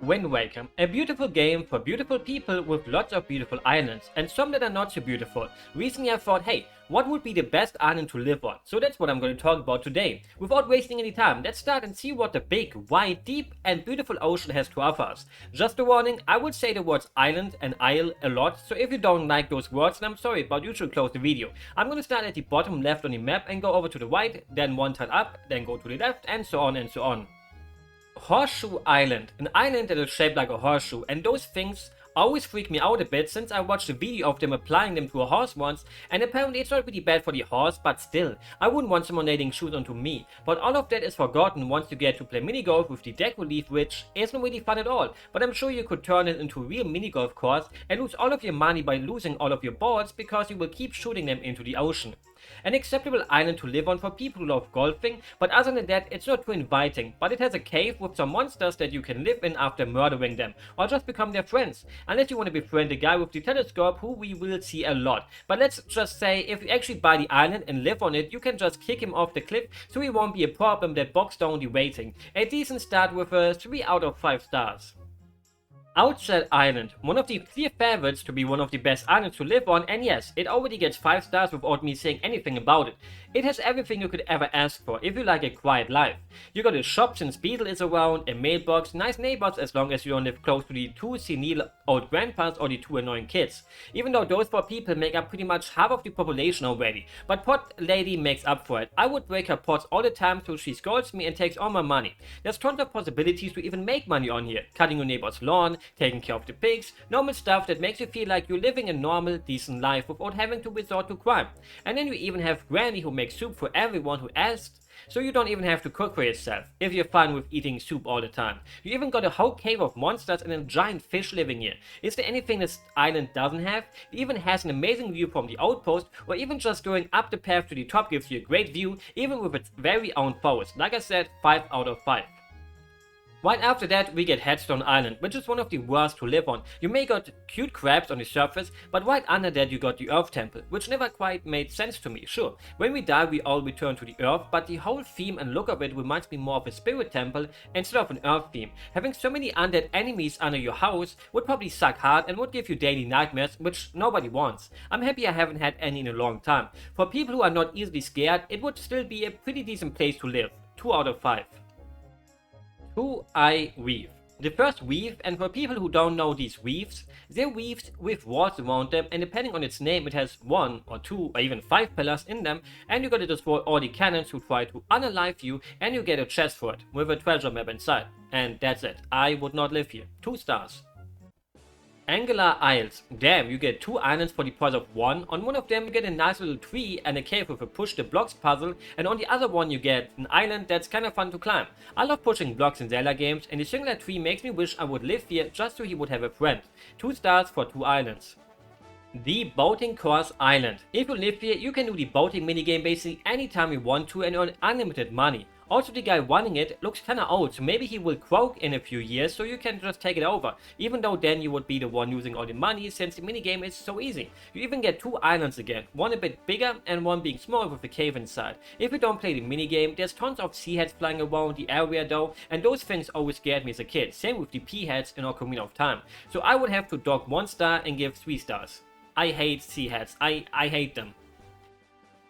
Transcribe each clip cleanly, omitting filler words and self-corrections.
Wind Waker, a beautiful game for beautiful people with lots of beautiful islands, and some that are not so beautiful. Recently I thought, hey, what would be the best island to live on? So that's what I'm going to talk about today. Without wasting any time, let's start and see what the big, wide, deep and beautiful ocean has to offer us. Just a warning, I would say the words island and isle a lot, so if you don't like those words, then I'm sorry, but you should close the video. I'm going to start at the bottom left on the map and go over to the right, then one tile up, then go to the left, and so on and so on. Horseshoe Island, an island that is shaped like a horseshoe, and those things always freak me out a bit since I watched a video of them applying them to a horse once, and apparently it's not really bad for the horse, but still, I wouldn't want someone laying shoes onto me. But all of that is forgotten once you get to play mini golf with the deck relief, which isn't really fun at all, but I'm sure you could turn it into a real mini golf course and lose all of your money by losing all of your balls because you will keep shooting them into the ocean. An acceptable island to live on for people who love golfing, but other than that it's not too inviting, but it has a cave with some monsters that you can live in after murdering them, or just become their friends, unless you want to befriend the guy with the telescope who we will see a lot. But let's just say, if you actually buy the island and live on it, you can just kick him off the cliff, so he won't be a problem that bogs down the rating. A decent start with a 3 out of 5 stars. Outshell Island, one of the clear favorites to be one of the best islands to live on, and yes, it already gets 5 stars without me saying anything about it. It has everything you could ever ask for if you like a quiet life. You got a shop since Beetle is around, a mailbox, nice neighbors as long as you don't live close to the 2 senile old grandpas or the 2 annoying kids. Even though those 4 people make up pretty much half of the population already, but Pot Lady makes up for it. I would break her pots all the time so she scolds me and takes all my money. There's tons of possibilities to even make money on here, cutting your neighbor's lawn, taking care of the pigs, normal stuff that makes you feel like you're living a normal, decent life without having to resort to crime. And then you even have Granny who makes soup for everyone who asks, so you don't even have to cook for yourself, if you're fine with eating soup all the time. You even got a whole cave of monsters and a giant fish living here. Is there anything this island doesn't have? It even has an amazing view from the outpost, or even just going up the path to the top gives you a great view, even with its very own forest. Like I said, 5 out of 5. Right after that we get Headstone Island, which is one of the worst to live on. You may got cute crabs on the surface, but right under that you got the Earth Temple, which never quite made sense to me. Sure, when we die we all return to the Earth, but the whole theme and look of it reminds me more of a Spirit Temple instead of an Earth theme. Having so many undead enemies under your house would probably suck hard and would give you daily nightmares, which nobody wants. I'm happy I haven't had any in a long time. For people who are not easily scared, it would still be a pretty decent place to live. 2 out of 5. 2-Eye Reef. The first reef, and for people who don't know these reefs, they're reefs with walls around them, and depending on its name it has 1 or 2 or even 5 pillars in them, and you gotta destroy all the cannons who try to unalive you, and you get a chest for it, with a treasure map inside. And that's it. I would not live here. 2 stars. Angular Isles. Damn, you get 2 islands for the price of 1. On one of them you get a nice little tree and a cave with a push the blocks puzzle, and on the other one you get an island that's kinda fun to climb. I love pushing blocks in Zelda games, and the singular tree makes me wish I would live here just so he would have a friend. 2 stars for 2 islands. The Boating Course Island. If you live here, you can do the boating minigame basically anytime you want to and earn unlimited money. Also, the guy running it looks kinda old, so maybe he will croak in a few years, so you can just take it over. Even though then you would be the one using all the money, since the minigame is so easy. You even get 2 islands again, one a bit bigger and one being smaller with a cave inside. If you don't play the minigame, there's tons of sea heads flying around the area though, and those things always scared me as a kid. Same with the pea heads in Ocarina of Time. So I would have to dock 1 star and give 3 stars. I hate sea heads. I hate them.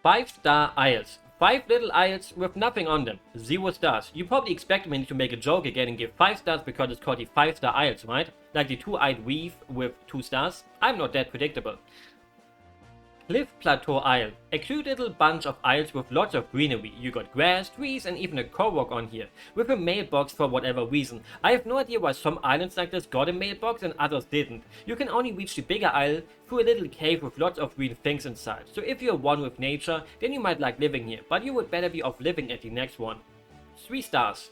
5-star Isles. 5 little isles with nothing on them. 0 stars. You probably expect me to make a joke again and give 5 stars because it's called the 5-star Isles, right? Like the 2-eyed reef with 2 stars. I'm not that predictable. Cliff Plateau Isle. A cute little bunch of isles with lots of greenery. You got grass, trees and even a Korok on here. With a mailbox for whatever reason. I have no idea why some islands like this got a mailbox and others didn't. You can only reach the bigger isle through a little cave with lots of green things inside. So if you're one with nature, then you might like living here. But you would better be off living at the next one. 3 stars.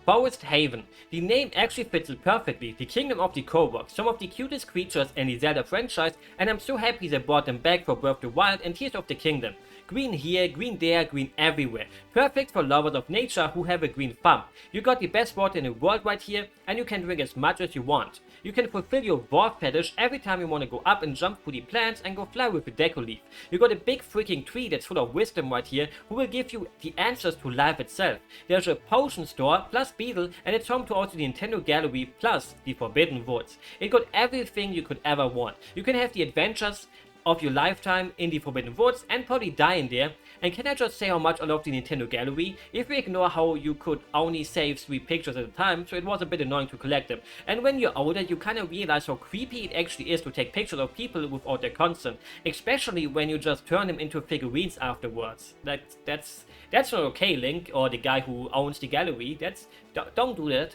Forest Haven. The name actually fits it perfectly. The Kingdom of the Korok, some of the cutest creatures in the Zelda franchise, and I'm so happy they brought them back for Breath of the Wild and Tears of the Kingdom. Green here, green there, green everywhere. Perfect for lovers of nature who have a green thumb. You got the best water in the world right here, and you can drink as much as you want. You can fulfill your dwarf fetish every time you want to go up and jump through the plants and go fly with a deco leaf. You got a big freaking tree that's full of wisdom right here who will give you the answers to life itself. There's a potion store plus Beetle, and it's home to also the Nintendo Gallery plus the Forbidden Woods. It got everything you could ever want. You can have the adventures of your lifetime in the Forbidden Woods and probably die in there. And can I just say how much I love the Nintendo Gallery? If we ignore how you could only save 3 pictures at a time, so it was a bit annoying to collect them. And when you're older, you kind of realize how creepy it actually is to take pictures of people without their consent, especially when you just turn them into figurines afterwards. That's not okay, Link, or the guy who owns the gallery. Don't do that.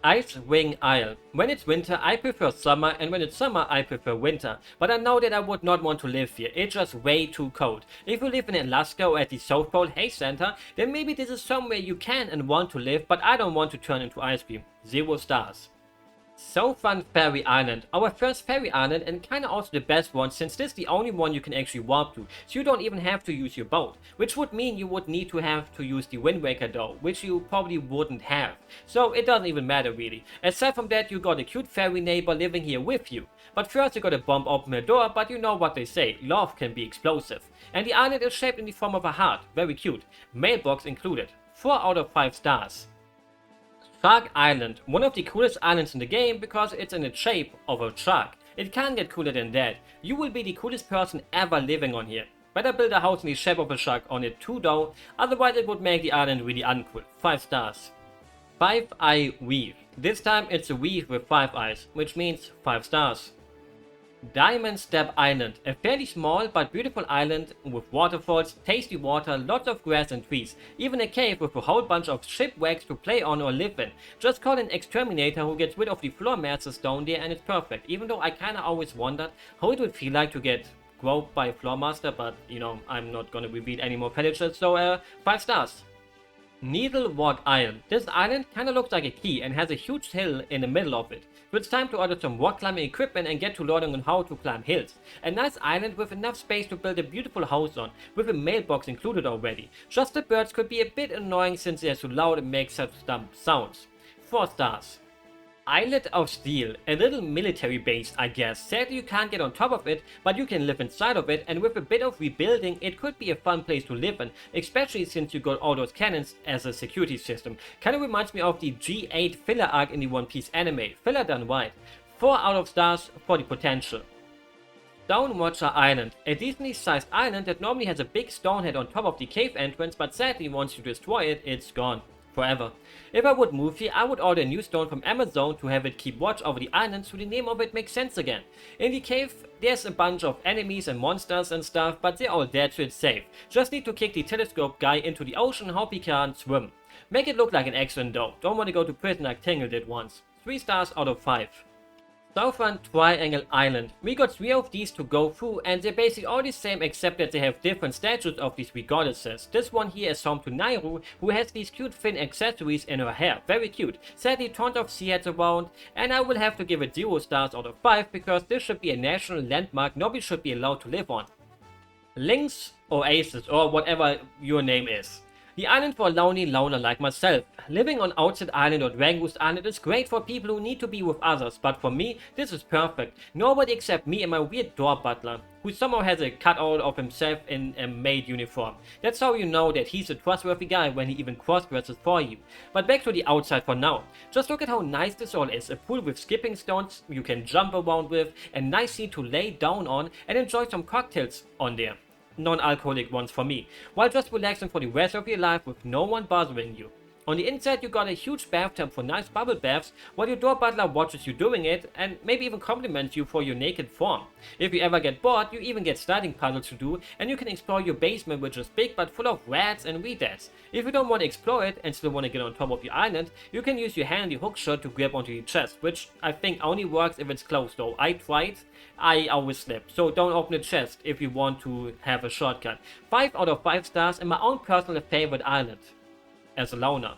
Ice-Wing Isle. When it's winter, I prefer summer, and when it's summer, I prefer winter. But I know that I would not want to live here. It's just way too cold. If you live in Alaska or at the South Pole, hey Santa, then maybe this is somewhere you can and want to live, but I don't want to turn into ice cream. 0 stars. So Fun Fairy Island, our first fairy island and kinda also the best one since this is the only one you can actually warp to, so you don't even have to use your boat, which would mean you would need to have to use the Wind Waker though, which you probably wouldn't have, so it doesn't even matter really. Aside from that, you got a cute fairy neighbor living here with you, but first you gotta bump open her door, but you know what they say, love can be explosive. And the island is shaped in the form of a heart, very cute, mailbox included, 4 out of 5 stars. Shark Island, one of the coolest islands in the game because it's in the shape of a shark. It can't get cooler than that. You will be the coolest person ever living on here. Better build a house in the shape of a shark on it too though, otherwise it would make the island really uncool. 5 stars. 5-Eye Weave. This time it's a weave with 5 eyes, which means 5 stars. Diamond Step Island, a fairly small but beautiful island with waterfalls, tasty water, lots of grass and trees, even a cave with a whole bunch of shipwrecks to play on or live in. Just call an exterminator who gets rid of the floor masters down there and it's perfect, even though I kinda always wondered how it would feel like to get groped by a floor master, but you know, I'm not gonna reveal any more fetishes, so 5 stars. Needlewalk Island. This island kinda looks like a key and has a huge hill in the middle of it. So it's time to order some rock climbing equipment and get to learning on how to climb hills. A nice island with enough space to build a beautiful house on, with a mailbox included already. Just the birds could be a bit annoying since they're so loud and make such dumb sounds. 4 stars. Islet of Steel, a little military base I guess. Sadly you can't get on top of it, but you can live inside of it, and with a bit of rebuilding it could be a fun place to live in, especially since you got all those cannons as a security system. Kinda reminds me of the G8 filler arc in the One Piece anime, filler done right. 4 out of stars for the potential. Stonewatcher Island, a decently sized island that normally has a big stone head on top of the cave entrance, but sadly once you destroy it, it's gone. Forever. If I would move here, I would order a new stone from Amazon to have it keep watch over the island so the name of it makes sense again. In the cave, there's a bunch of enemies and monsters and stuff, but they're all dead so it's safe. Just need to kick the telescope guy into the ocean, hope he can't swim. Make it look like an accident though, don't want to go to prison like Tingle did once. 3 stars out of 5. Southern Triangle Island. We got 3 of these to go through and they're basically all the same except that they have different statues of these 3 goddesses. This one here is home to Nairu, who has these cute fin accessories in her hair. Very cute. Sadly tons of sea heads around, and I will have to give it 0 stars out of 5 because this should be a national landmark nobody should be allowed to live on. Link's Oasis, or whatever your name is. The island for a lonely loner like myself. Living on Outside Island or Dragon's Island is great for people who need to be with others, but for me, this is perfect. Nobody except me and my weird door butler, who somehow has a cutout of himself in a maid uniform. That's how you know that he's a trustworthy guy when he even cross-dresses for you. But back to the outside for now. Just look at how nice this all is. A pool with skipping stones you can jump around with, a nice seat to lay down on and enjoy some cocktails on there. Non-alcoholic ones for me, while just relaxing for the rest of your life with no one bothering you. On the inside you got a huge bathtub for nice bubble baths while your door butler watches you doing it and maybe even compliments you for your naked form. If you ever get bored, you even get sliding puzzles to do and you can explore your basement, which is big but full of rats and weedads. If you don't want to explore it and still want to get on top of your island, you can use your handy hook shot to grab onto your chest, which I think only works if it's closed though. I tried, I always slip, so don't open the chest if you want to have a shortcut. 5 out of 5 stars and my own personal favorite island. As a loner.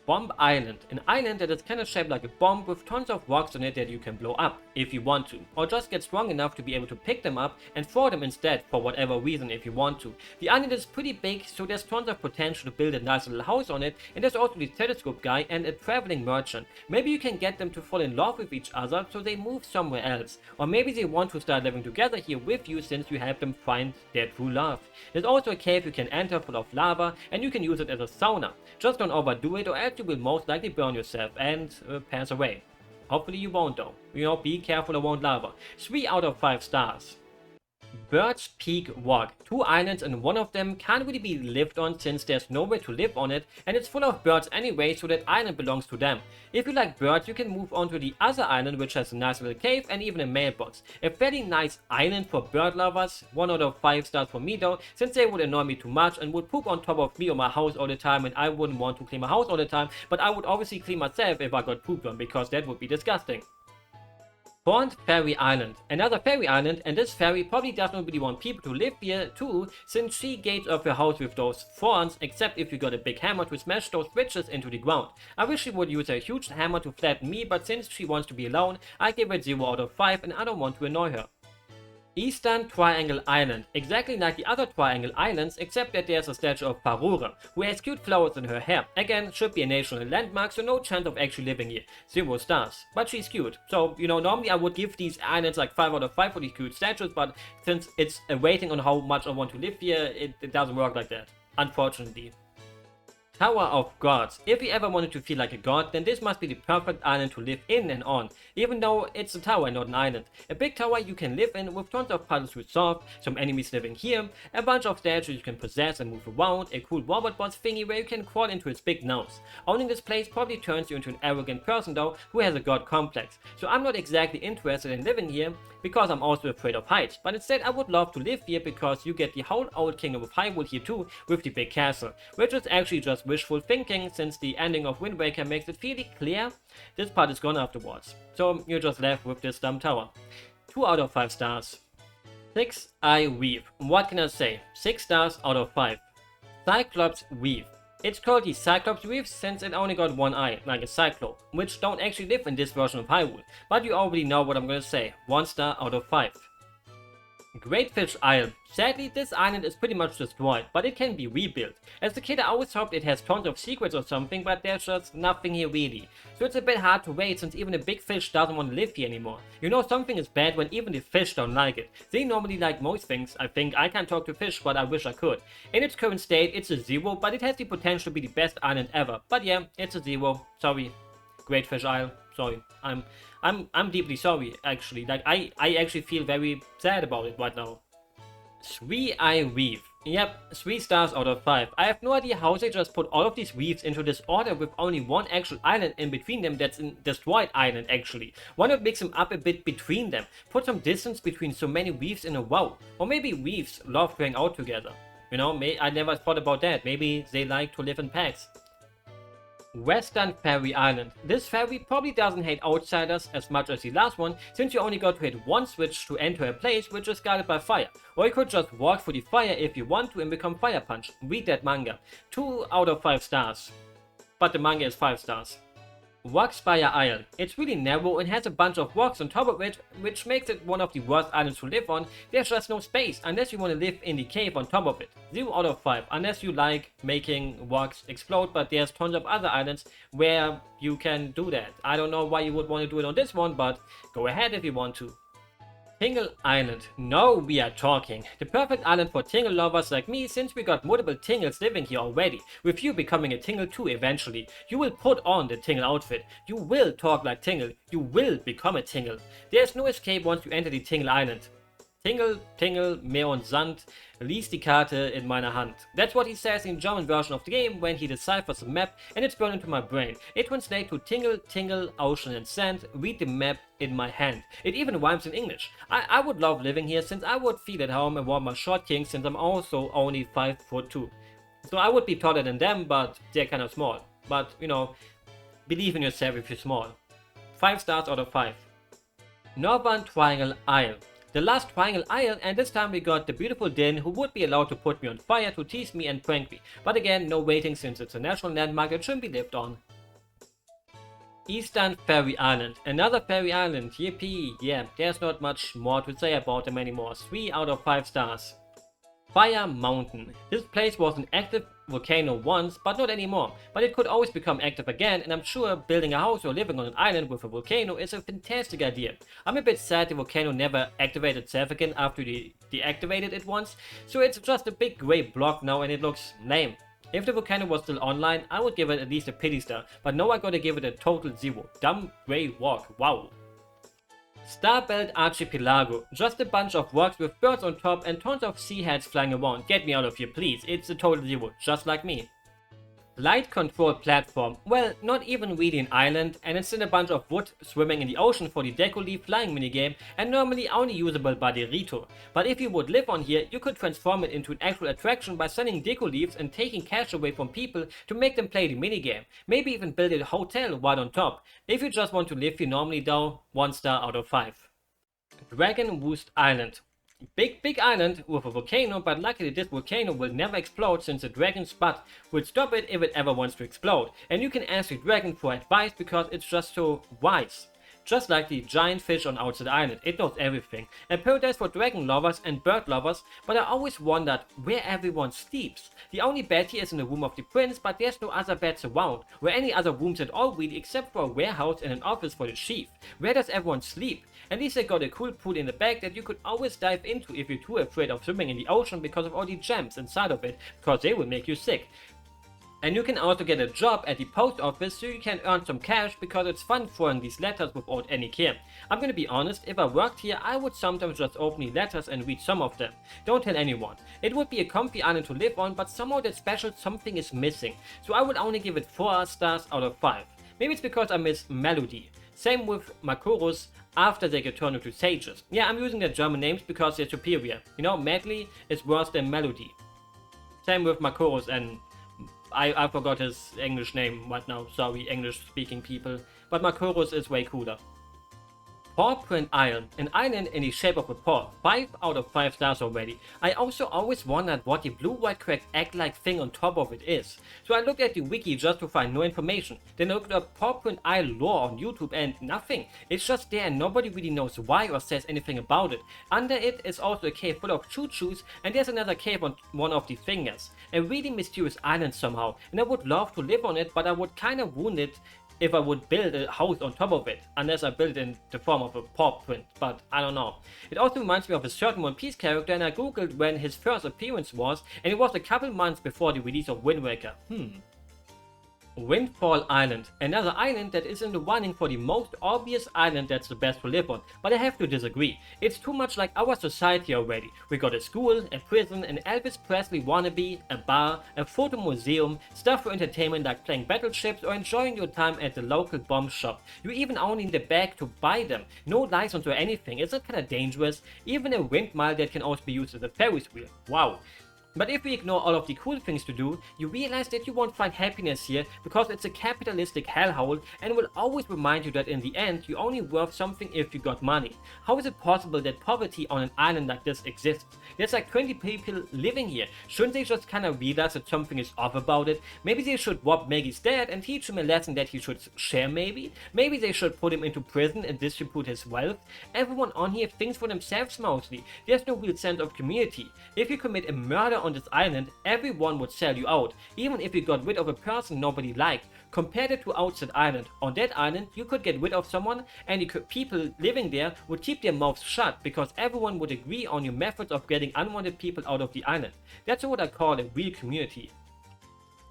Bomb Island, an island that is kind of shaped like a bomb with tons of rocks on it that you can blow up if you want to, or just get strong enough to be able to pick them up and throw them instead for whatever reason if you want to. The island is pretty big, so there's tons of potential to build a nice little house on it, and there's also the telescope guy and a traveling merchant. Maybe you can get them to fall in love with each other so they move somewhere else, or maybe they want to start living together here with you since you help them find their true love. There's also a cave you can enter full of lava, and you can use it as a sauna. Just don't overdo it or else you will most likely burn yourself and pass away. Hopefully you won't though. Be careful around lava. 3 out of 5 stars. Bird's Peak Rock. 2 islands and one of them can't really be lived on since there's nowhere to live on it and it's full of birds anyway, so that island belongs to them. If you like birds, you can move on to the other island which has a nice little cave and even a mailbox. A fairly nice island for bird lovers. 1 out of 5 stars for me though, since they would annoy me too much and would poop on top of me or my house all the time, and I wouldn't want to clean my house all the time, but I would obviously clean myself if I got pooped on, because that would be disgusting. Horned Fairy Island. Another fairy island, and this fairy probably doesn't really want people to live here too, since she gates off her house with those thorns, except if you got a big hammer to smash those switches into the ground. I wish she would use a huge hammer to flatten me, but since she wants to be alone, I give it 0 out of 5 and I don't want to annoy her. Eastern Triangle Island. Exactly like the other Triangle Islands, except that there's a statue of Parure, who has cute flowers in her hair. Again, should be a national landmark, so no chance of actually living here. 0 stars. But she's cute. So, normally I would give these islands like 5 out of 5 for these cute statues, but since it's a rating on how much I want to live here, it doesn't work like that. Unfortunately. Tower of Gods. If you ever wanted to feel like a god, then this must be the perfect island to live in and on, even though it's a tower and not an island. A big tower you can live in with tons of puzzles to solve, some enemies living here, a bunch of statues you can possess and move around, a cool robot boss thingy where you can crawl into its big nose. Owning this place probably turns you into an arrogant person though, who has a god complex, so I'm not exactly interested in living here, because I'm also afraid of heights, but instead I would love to live here because you get the whole old kingdom of Hyrule here too, with the big castle, which is actually just wishful thinking since the ending of Wind Waker makes it fairly clear this part is gone afterwards. So you're just left with this dumb tower. 2 out of 5 stars. 6 Eye Weave. What can I say? 6 stars out of 5. Cyclops Weave. It's called the Cyclops Weave since it only got 1 eye, like a Cyclope, which don't actually live in this version of Hyrule, but you already know what I'm gonna say. 1 star out of 5. Great Fish Isle. Sadly, this island is pretty much destroyed, but it can be rebuilt. As a kid, I always hoped it has tons of secrets or something, but there's just nothing here really. So it's a bit hard to wait since even a big fish doesn't want to live here anymore. Something is bad when even the fish don't like it. They normally like most things, I think. I can't talk to fish, but I wish I could. In its current state, it's a 0, but it has the potential to be the best island ever. But yeah, it's a 0. Sorry. Great Fish Isle. Sorry. I'm deeply sorry, actually. Like, I actually feel very sad about it right now. 3 Eye Weave. Yep, 3 stars out of 5. I have no idea how they just put all of these weaves into this order with only one actual island in between them that's a destroyed island actually. Why not mix them up a bit between them? Put some distance between so many weaves in a row. Or maybe weaves love going out together. I never thought about that. Maybe they like to live in packs. Western Fairy Island. This fairy probably doesn't hate outsiders as much as the last one, since you only got to hit one switch to enter a place which is guarded by fire. Or you could just walk through the fire if you want to and become Fire Punch. Read that manga. 2 out of 5 stars. But the manga is 5 stars. Rockspire Isle. It's really narrow and has a bunch of rocks on top of it, which makes it one of the worst islands to live on. There's just no space unless you want to live in the cave on top of it. 0 out of 5, unless you like making rocks explode, but there's tons of other islands where you can do that. I don't know why you would want to do it on this one, but go ahead if you want to. Tingle Island. Now we are talking. The perfect island for Tingle lovers like me, since we got multiple Tingles living here already, with you becoming a Tingle too eventually. You will put on the Tingle outfit. You will talk like Tingle. You will become a Tingle. There's no escape once you enter the Tingle Island. Tingle, Tingle, mehr und Sand, lies die Karte in meiner Hand. That's what he says in the German version of the game when he deciphers the map, and it's burned into my brain. It translates to Tingle, Tingle, Ocean and Sand, read the map in my hand. It even rhymes in English. I would love living here since I would feel at home and warm my short king since I'm also only 5'2". So I would be taller than them, but they're kind of small. But, believe in yourself if you're small. 5 stars out of 5. Northern Triangle Isle. The last Triangle Isle, and this time we got the beautiful Din, who would be allowed to put me on fire to tease me and prank me. But again, no waiting since it's a national landmark, it shouldn't be lived on. Eastern Fairy Island. Another fairy island, yippee! Yeah, there's not much more to say about them anymore. 3 out of 5 stars. Fire Mountain. This place was an active volcano once, but not anymore. But it could always become active again, and I'm sure building a house or living on an island with a volcano is a fantastic idea. I'm a bit sad the volcano never activated itself again after they deactivated it once, so it's just a big grey block now and it looks lame. If the volcano was still online, I would give it at least a pity star, but now I gotta give it a total 0. Dumb grey walk, wow. Starbelt Archipelago. Just a bunch of rocks with birds on top and tons of sea heads flying around. Get me out of here, please. It's a total 0, just like me. Light control platform. Well, not even really an island, and it's in a bunch of wood swimming in the ocean for the Deco Leaf flying minigame, and normally only usable by the Rito. But if you would live on here, you could transform it into an actual attraction by selling Deco Leaves and taking cash away from people to make them play the minigame. Maybe even build a hotel right on top. If you just want to live here normally though, 1 star out of 5. Dragon Roost Island. Big island with a volcano, but luckily this volcano will never explode since the dragon's butt will stop it if it ever wants to explode. And you can ask the dragon for advice because it's just so wise. Just like the giant fish on Outside Island, it knows everything. A paradise for dragon lovers and bird lovers, but I always wondered where everyone sleeps. The only bed here is in the room of the prince, but there's no other beds around, or any other rooms at all really, except for a warehouse and an office for the chief. Where does everyone sleep? At least they got a cool pool in the back that you could always dive into if you're too afraid of swimming in the ocean because of all the gems inside of it, because they will make you sick. And you can also get a job at the post office so you can earn some cash because it's fun throwing these letters without any care. I'm gonna be honest, if I worked here I would sometimes just open the letters and read some of them. Don't tell anyone. It would be a comfy island to live on, but somehow that special something is missing. So I would only give it 4 stars out of 5. Maybe it's because I miss Melody. Same with Makorus after they get turned into sages. Yeah, I'm using their German names because they're superior. You know, Medley is worse than Melody. Same with Makorus, and I forgot his English name right now, sorry English speaking people, but Makorus is way cooler. Paw Print Island, an island in the shape of a paw, 5 out of 5 stars already. I also always wondered what the blue-white cracked egg-like thing on top of it is. So I looked at the wiki just to find no information. Then I looked up Paw Print Island lore on YouTube and nothing. It's just there and nobody really knows why or says anything about it. Under it is also a cave full of choo-choos and there's another cave on one of the fingers. A really mysterious island somehow, and I would love to live on it, but I would kinda ruin it if I would build a house on top of it, unless I build it in the form of a paw print, but I don't know. It also reminds me of a certain One Piece character, and I googled when his first appearance was, and it was a couple months before the release of Wind Waker. Windfall Island, another island that is in the running for the most obvious island that's the best to live on, but I have to disagree. It's too much like our society already. We got a school, a prison, an Elvis Presley wannabe, a bar, a photo museum, stuff for entertainment like playing battleships or enjoying your time at the local bomb shop. You even only need a bag to buy them. No license or anything. Isn't that kinda dangerous? Even a windmill that can also be used as a Ferris wheel. Wow. But if we ignore all of the cool things to do, you realize that you won't find happiness here because it's a capitalistic hellhole and will always remind you that in the end you only worth something if you got money. How is it possible that poverty on an island like this exists? There's like 20 people living here. Shouldn't they just kinda realize that something is off about it? Maybe they should rob Maggie's dad and teach him a lesson that he should share maybe? Maybe they should put him into prison and distribute his wealth? Everyone on here thinks for themselves mostly. There's no real sense of community. If you commit a murder on this island, everyone would sell you out, even if you got rid of a person nobody liked. Compared it to Outside Island. On that island, you could get rid of someone and the people living there would keep their mouths shut because everyone would agree on your methods of getting unwanted people out of the island. That's what I call a real community.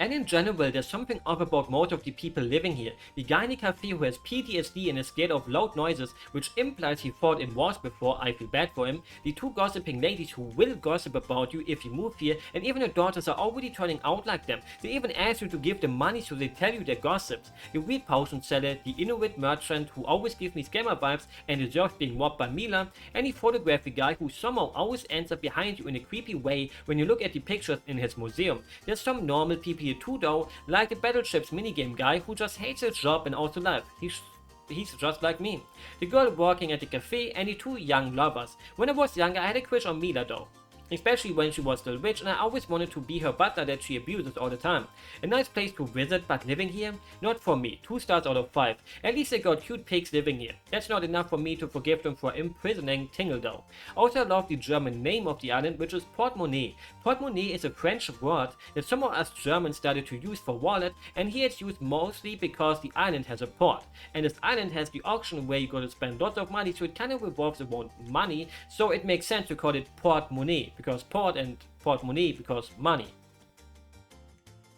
And in general, there's something off about most of the people living here. The guy in the cafe who has PTSD and is scared of loud noises, which implies he fought in wars before, I feel bad for him. The 2 gossiping ladies who will gossip about you if you move here, and even your daughters are already turning out like them. They even ask you to give them money so they tell you their gossips. The weird potion seller, the Inuit merchant who always gives me scammer vibes and deserves being robbed by Mila, and the photography guy who somehow always ends up behind you in a creepy way when you look at the pictures in his museum. There's some normal people here too though, like the Battleships minigame guy who just hates his job and also life. He's just like me. The girl working at the cafe and the 2 young lovers. When I was younger I had a crush on Mila though. especially when she was still rich, and I always wanted to be her butler that she abuses all the time. A nice place to visit, but living here? Not for me. 2 stars out of 5. At least they got cute pigs living here. That's not enough for me to forgive them for imprisoning Tingle though. Also, I love the German name of the island, which is portemonnaie. Portemonnaie is a French word that some of us Germans started to use for wallet, and here it's used mostly because the island has a port. And this island has the auction where you gotta spend lots of money, so it kind of revolves around money, so it makes sense to call it portemonnaie, because port and portemonnaie because money.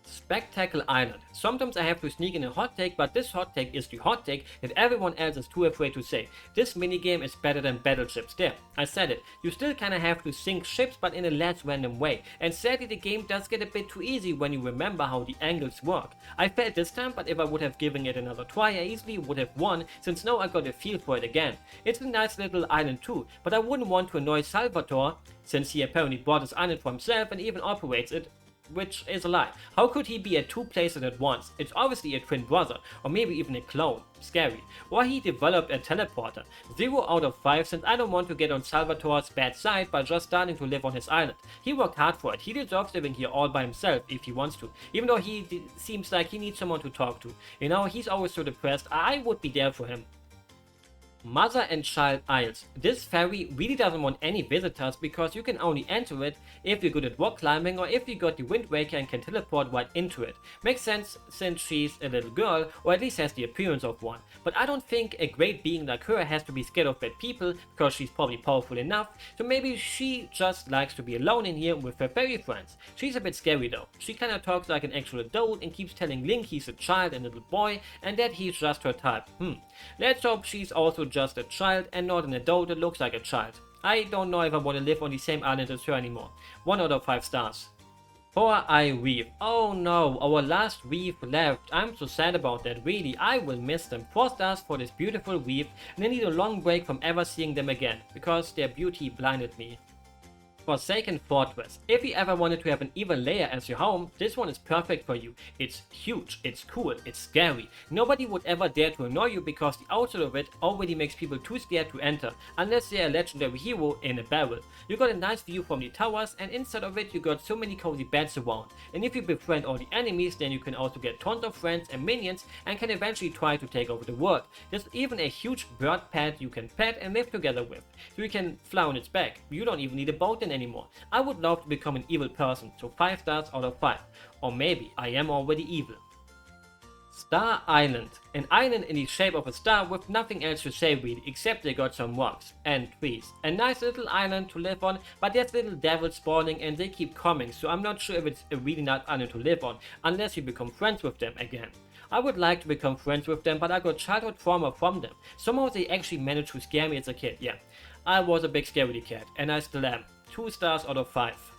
Spectacle Island. Sometimes I have to sneak in a hot take, but this hot take is the hot take that everyone else is too afraid to say. This minigame is better than battleships. There, I said it. You still kinda have to sink ships, but in a less random way. And sadly the game does get a bit too easy when you remember how the angles work. I failed this time, but if I would have given it another try, I easily would have won, since now I got a feel for it again. It's a nice little island too, but I wouldn't want to annoy Salvatore, since he apparently bought this island for himself and even operates it, which is a lie. How could he be at 2 places at once? It's obviously a twin brother, or maybe even a clone. Scary. Or he developed a teleporter. 0 out of 5, since I don't want to get on Salvatore's bad side by just starting to live on his island. He worked hard for it. He deserves living here all by himself if he wants to. Even though he seems like he needs someone to talk to. You know, he's always so depressed. I would be there for him. Mother and Child Isles. This ferry really doesn't want any visitors because you can only enter it if you're good at rock climbing or if you got the Wind Waker and can teleport right into it. Makes sense since she's a little girl, or at least has the appearance of one. But I don't think a great being like her has to be scared of bad people because she's probably powerful enough, so maybe she just likes to be alone in here with her fairy friends. She's a bit scary though. She kinda talks like an actual adult and keeps telling Link he's a child and a little boy and that he's just her type. Let's hope she's also just a child and not an adult that looks like a child. I don't know if I want to live on the same island as her anymore. 1 out of 5 stars. 4-Eye Reef. Oh no, our last reef left. I'm so sad about that, really. I will miss them. 4 stars for this beautiful reef, and I need a long break from ever seeing them again, because their beauty blinded me. Forsaken Fortress. If you ever wanted to have an evil lair as your home, this one is perfect for you. It's huge, it's cool, it's scary. Nobody would ever dare to annoy you because the outside of it already makes people too scared to enter, unless they're a legendary hero in a barrel. You got a nice view from the towers, and inside of it you got so many cozy beds around. And if you befriend all the enemies, then you can also get tons of friends and minions and can eventually try to take over the world. There's even a huge bird pet you can pet and live together with, so you can fly on its back. You don't even need a boat anymore. I would love to become an evil person, so 5 stars out of 5. Or maybe I am already evil. Star Island. An island in the shape of a star with nothing else to say really, except they got some rocks and trees. A nice little island to live on, but there's little devils spawning and they keep coming, so I'm not sure if it's a really nice island to live on, unless you become friends with them again. I would like to become friends with them, but I got childhood trauma from them. Somehow they actually managed to scare me as a kid, yeah. I was a big scaredy cat, and I still am. 2 stars out of 5.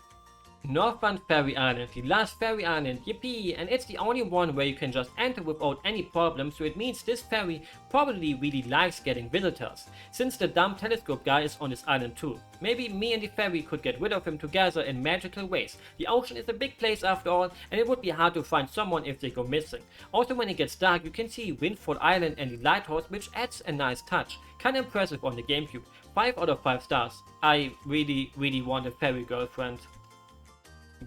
Northbound Fairy Island, the last fairy island, yippee, and it's the only one where you can just enter without any problem, so it means this fairy probably really likes getting visitors, since the dumb telescope guy is on this island too. Maybe me and the fairy could get rid of him together in magical ways. The ocean is a big place after all, and it would be hard to find someone if they go missing. Also when it gets dark you can see Windfall Island and the lighthouse, which adds a nice touch. Kinda impressive on the GameCube. 5 out of 5 stars. I really want a fairy girlfriend.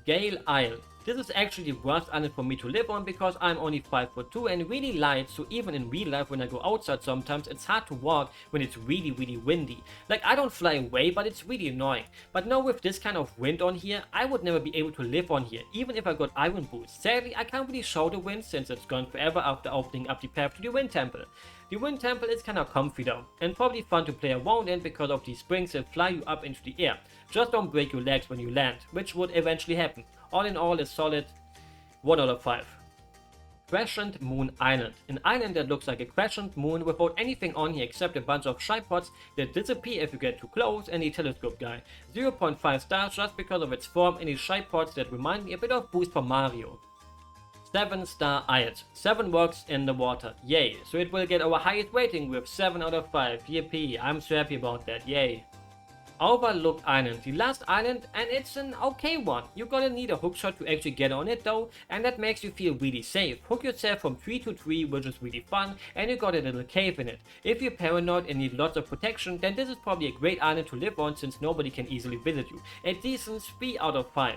Gale Isle. This is actually the worst island for me to live on because I'm only 5'2" and really light, so even in real life when I go outside sometimes it's hard to walk when it's really windy. Like I don't fly away, but it's really annoying. But now with this kind of wind on here, I would never be able to live on here, even if I got iron boots. Sadly, I can't really show the wind since it's gone forever after opening up the path to the Wind Temple. The Wind Temple is kinda comfy though, and probably fun to play around in because of these springs that fly you up into the air. Just don't break your legs when you land, which would eventually happen. All in all, a solid 1 out of 5. Crescent Moon Island. An island that looks like a crescent moon without anything on here except a bunch of tripods that disappear if you get too close, and the telescope guy. 0.5 stars just because of its form and the tripods that remind me a bit of Boost from Mario. 7-star Isles. 7 rocks in the water. Yay. So it will get our highest rating with 7 out of 5. Yippee. I'm so happy about that. Yay. Overlooked Island, the last island, and it's an okay one. You're gonna need a hookshot to actually get on it though, and that makes you feel really safe. Hook yourself from tree to tree, which is really fun, and you got a little cave in it. If you're paranoid and need lots of protection, then this is probably a great island to live on since nobody can easily visit you. A decent 3 out of 5.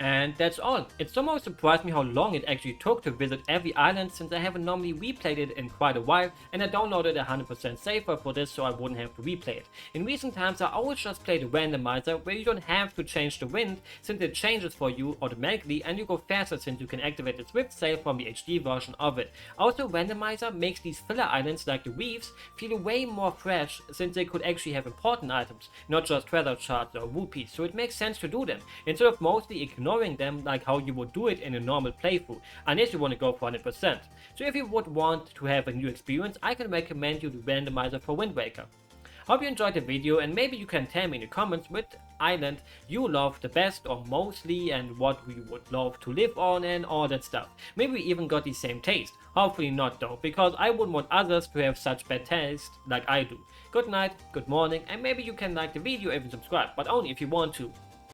And that's all. It somehow surprised me how long it actually took to visit every island since I haven't normally replayed it in quite a while, and I downloaded 100% safer for this so I wouldn't have to replay it. In recent times I always just play the randomizer where you don't have to change the wind since it changes for you automatically, and you go faster since you can activate the swift sail from the HD version of it. Also, randomizer makes these filler islands like the reefs feel way more fresh since they could actually have important items, not just treasure charts or rupees, so it makes sense to do them instead of mostly ignoring them like how you would do it in a normal playthrough, unless you want to go for 100%. So if you would want to have a new experience, I can recommend you the randomizer for Wind Waker. Hope you enjoyed the video, and maybe you can tell me in the comments which island you love the best or mostly and what you would love to live on and all that stuff. Maybe we even got the same taste. Hopefully not though, because I wouldn't want others to have such bad taste like I do. Good night, good morning, and maybe you can like the video and even subscribe, but only if you want to.